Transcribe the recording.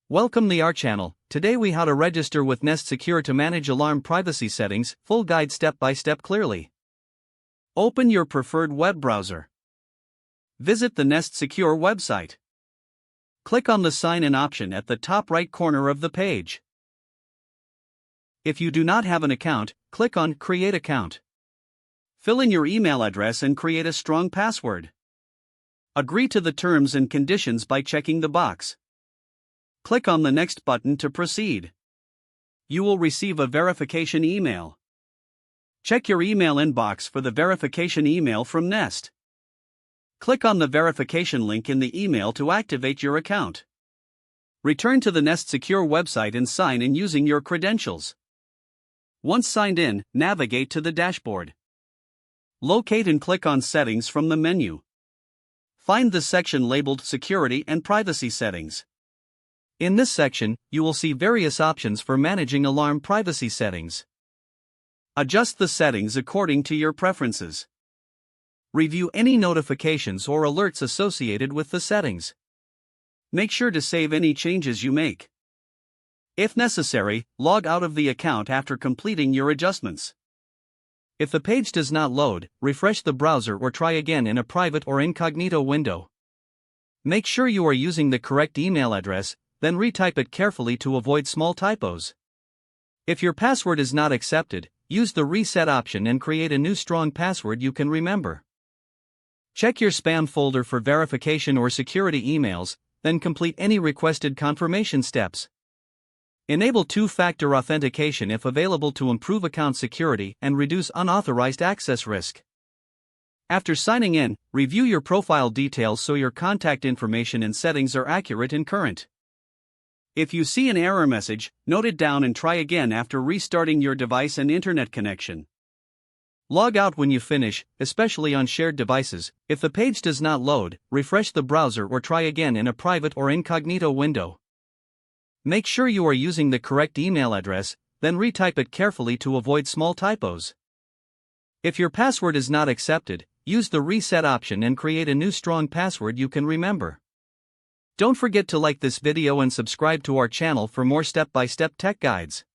Welcome to our channel. Today we how to register with Nest Secure to manage alarm privacy settings, full guide step by step clearly. Open your preferred web browser. Visit the Nest Secure website. Click on the sign in option at the top right corner of the page. If you do not have an account, click on create account. Fill in your email address and create a strong password. Agree to the terms and conditions by checking the box. Click on the next button to proceed. You will receive a verification email. Check your email inbox for the verification email from Nest. Click on the verification link in the email to activate your account. Return to the Nest Secure website and sign in using your credentials. Once signed in, navigate to the dashboard. Locate and click on Settings from the menu. Find the section labeled Security and Privacy Settings. In this section, you will see various options for managing alarm privacy settings. Adjust the settings according to your preferences. Review any notifications or alerts associated with the settings. Make sure to save any changes you make. If necessary, log out of the account after completing your adjustments. If the page does not load, refresh the browser or try again in a private or incognito window. Make sure you are using the correct email address, then retype it carefully to avoid small typos. If your password is not accepted, use the reset option and create a new strong password you can remember. Check your spam folder for verification or security emails, then complete any requested confirmation steps. Enable two-factor authentication if available to improve account security and reduce unauthorized access risk. After signing in, review your profile details so your contact information and settings are accurate and current. If you see an error message, note it down and try again after restarting your device and internet connection. Log out when you finish, especially on shared devices. If the page does not load, refresh the browser or try again in a private or incognito window. Make sure you are using the correct email address, then retype it carefully to avoid small typos. If your password is not accepted, use the reset option and create a new strong password you can remember. Don't forget to like this video and subscribe to our channel for more step-by-step tech guides.